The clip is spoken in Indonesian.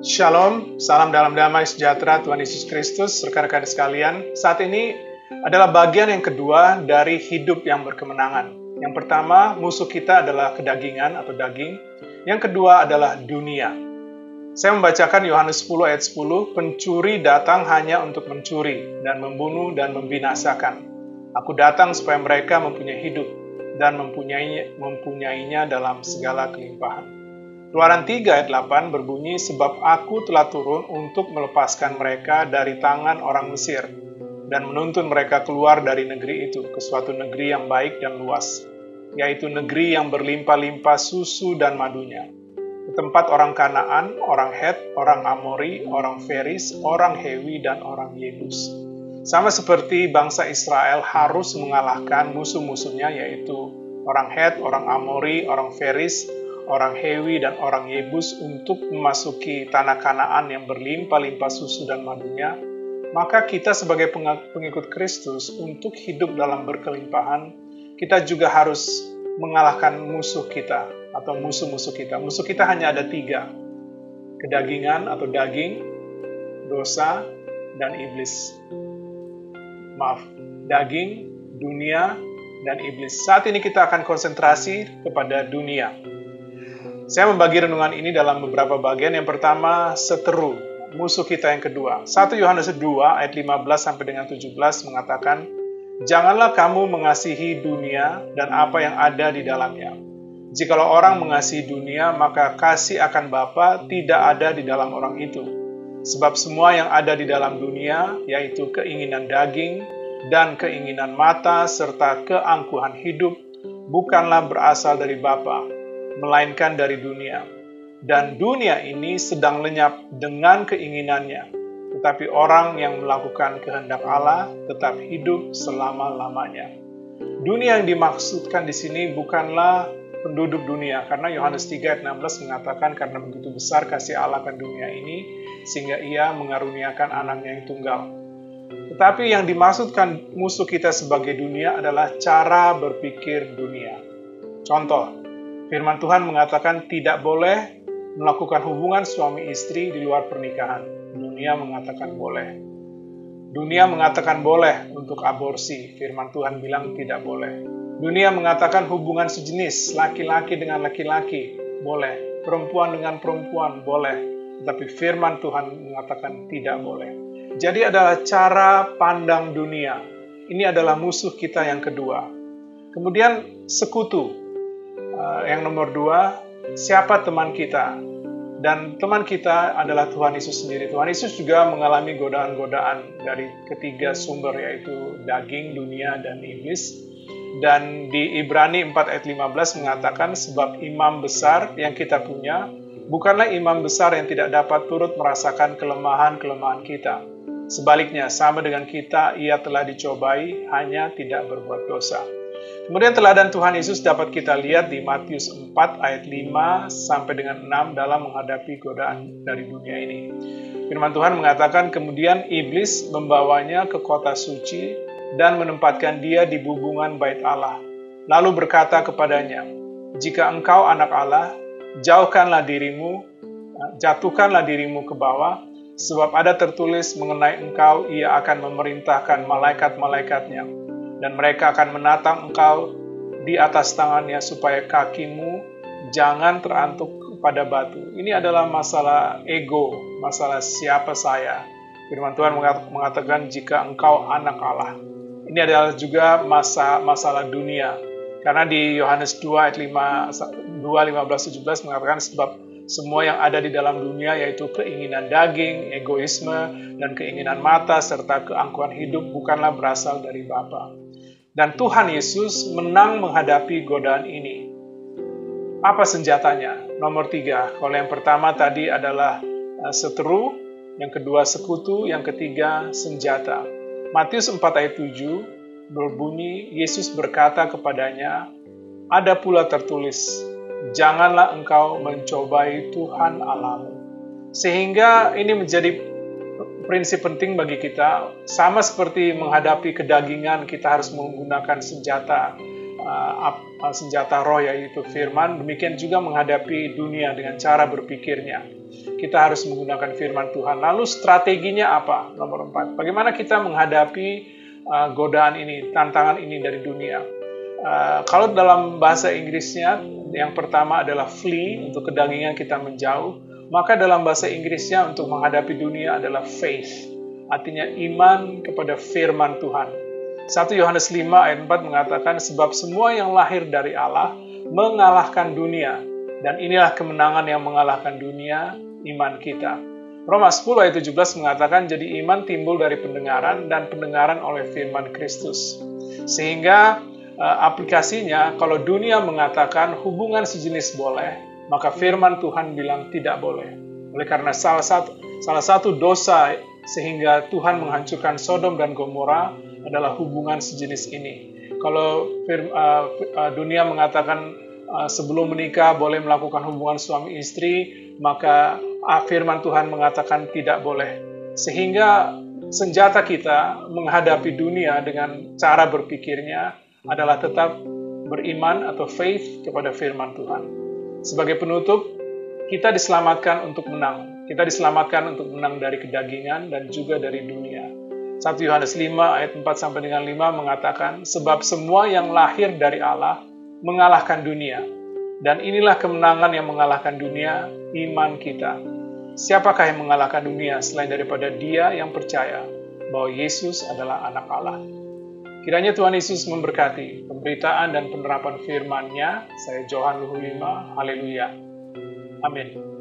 Shalom, salam dalam damai sejahtera Tuhan Yesus Kristus, rekan-rekan sekalian. Saat ini adalah bagian yang kedua dari hidup yang berkemenangan. Yang pertama, musuh kita adalah kedagingan atau daging. Yang kedua adalah dunia. Saya membacakan Yohanes 10 ayat 10, pencuri datang hanya untuk mencuri dan membunuh dan membinasakan. Aku datang supaya mereka mempunyai hidup dan mempunyainya dalam segala kelimpahan. Keluaran 3 ayat 8 berbunyi, sebab aku telah turun untuk melepaskan mereka dari tangan orang Mesir dan menuntun mereka keluar dari negeri itu ke suatu negeri yang baik dan luas, yaitu negeri yang berlimpah-limpah susu dan madunya, ke tempat orang Kanaan, orang Het, orang Amori, orang Feris, orang Hewi, dan orang Yebus. Sama seperti bangsa Israel harus mengalahkan musuh-musuhnya, yaitu orang Het, orang Amori, orang Feris, orang Hewi, dan orang Yebus untuk memasuki tanah Kanaan yang berlimpah-limpah susu dan madunya, maka kita sebagai pengikut Kristus untuk hidup dalam berkelimpahan, kita juga harus mengalahkan musuh kita atau musuh-musuh kita. Musuh kita hanya ada 3, kedagingan atau daging, dosa, dan iblis. Daging, dunia, dan iblis. Saat ini kita akan konsentrasi kepada dunia. Saya membagi renungan ini dalam beberapa bagian. Yang pertama, seteru, musuh kita yang kedua. 1 Yohanes 2 ayat 15 sampai dengan 17 mengatakan, janganlah kamu mengasihi dunia dan apa yang ada di dalamnya. Jikalau orang mengasihi dunia, maka kasih akan Bapa tidak ada di dalam orang itu. Sebab semua yang ada di dalam dunia, yaitu keinginan daging dan keinginan mata serta keangkuhan hidup, bukanlah berasal dari Bapa, melainkan dari dunia. Dan dunia ini sedang lenyap dengan keinginannya. Tetapi orang yang melakukan kehendak Allah tetap hidup selama-lamanya. Dunia yang dimaksudkan di sini bukanlah penduduk dunia, karena Yohanes 3 ayat 16 mengatakan karena begitu besar kasih Allah akan dunia ini, sehingga ia mengaruniakan anaknya yang tunggal. Tetapi yang dimaksudkan musuh kita sebagai dunia adalah cara berpikir dunia. Contoh, firman Tuhan mengatakan tidak boleh melakukan hubungan suami istri di luar pernikahan. Dunia mengatakan boleh. Dunia mengatakan boleh untuk aborsi. Firman Tuhan bilang tidak boleh. Dunia mengatakan hubungan sejenis, laki-laki dengan laki-laki, boleh. Perempuan dengan perempuan, boleh. Tetapi firman Tuhan mengatakan tidak boleh. Jadi adalah cara pandang dunia. Ini adalah musuh kita yang kedua. Kemudian sekutu. Yang nomor 2, siapa teman kita? Dan teman kita adalah Tuhan Yesus sendiri. Tuhan Yesus juga mengalami godaan-godaan dari ketiga sumber, yaitu daging, dunia, dan iblis. Dan di Ibrani 4 ayat 15 mengatakan, sebab imam besar yang kita punya, bukanlah imam besar yang tidak dapat turut merasakan kelemahan-kelemahan kita. Sebaliknya, sama dengan kita, ia telah dicobai, hanya tidak berbuat dosa. Kemudian teladan Tuhan Yesus dapat kita lihat di Matius 4 ayat 5 sampai dengan 6 dalam menghadapi godaan dari dunia ini. Firman Tuhan mengatakan, kemudian iblis membawanya ke kota suci dan menempatkan dia di bubungan bait Allah. Lalu berkata kepadanya, jika engkau anak Allah, jatuhkanlah dirimu ke bawah, sebab ada tertulis mengenai engkau, ia akan memerintahkan malaikat-malaikatnya. Dan mereka akan menatang engkau di atas tangannya supaya kakimu jangan terantuk pada batu. Ini adalah masalah ego, masalah siapa saya. Firman Tuhan mengatakan jika engkau anak Allah. Ini adalah juga masalah dunia. Karena di Yohanes 2 ayat 15-17 mengatakan sebab semua yang ada di dalam dunia, yaitu keinginan daging, egoisme, dan keinginan mata, serta keangkuhan hidup bukanlah berasal dari Bapa. Dan Tuhan Yesus menang menghadapi godaan ini. Apa senjatanya? Nomor 3. Kalau yang pertama tadi adalah seteru, yang kedua sekutu, yang ketiga senjata. Matius 4 ayat 7 berbunyi, Yesus berkata kepadanya, ada pula tertulis, janganlah engkau mencobai Tuhan Allahmu. Sehingga ini menjadi prinsip penting bagi kita, sama seperti menghadapi kedagingan, kita harus menggunakan senjata roh, yaitu firman. Demikian juga menghadapi dunia dengan cara berpikirnya. kita harus menggunakan firman Tuhan. Lalu strateginya apa? Nomor 4, bagaimana kita menghadapi godaan ini, tantangan ini dari dunia? Kalau dalam bahasa Inggrisnya, yang pertama adalah flee, untuk kedagingan kita menjauh. Maka dalam bahasa Inggrisnya untuk menghadapi dunia adalah faith, artinya iman kepada firman Tuhan. 1 Yohanes 5 ayat 4 mengatakan, sebab semua yang lahir dari Allah mengalahkan dunia, dan inilah kemenangan yang mengalahkan dunia, iman kita. Roma 10 ayat 17 mengatakan, jadi iman timbul dari pendengaran, dan pendengaran oleh firman Kristus. Sehingga aplikasinya, kalau dunia mengatakan hubungan sejenis boleh, maka firman Tuhan bilang tidak boleh. Oleh karena salah satu dosa sehingga Tuhan menghancurkan Sodom dan Gomora adalah hubungan sejenis ini. Kalau dunia mengatakan sebelum menikah boleh melakukan hubungan suami istri, maka firman Tuhan mengatakan tidak boleh. Sehingga senjata kita menghadapi dunia dengan cara berpikirnya adalah tetap beriman atau faith kepada firman Tuhan. Sebagai penutup, kita diselamatkan untuk menang. Kita diselamatkan untuk menang dari kedagingan dan juga dari dunia. 1 Yohanes 5 ayat 4 sampai dengan 5 mengatakan, sebab semua yang lahir dari Allah mengalahkan dunia. Dan inilah kemenangan yang mengalahkan dunia, iman kita. Siapakah yang mengalahkan dunia selain daripada Dia yang percaya bahwa Yesus adalah anak Allah? Kiranya Tuhan Yesus memberkati pemberitaan dan penerapan firman-Nya. Saya Johan Luhulima. Haleluya. Amin.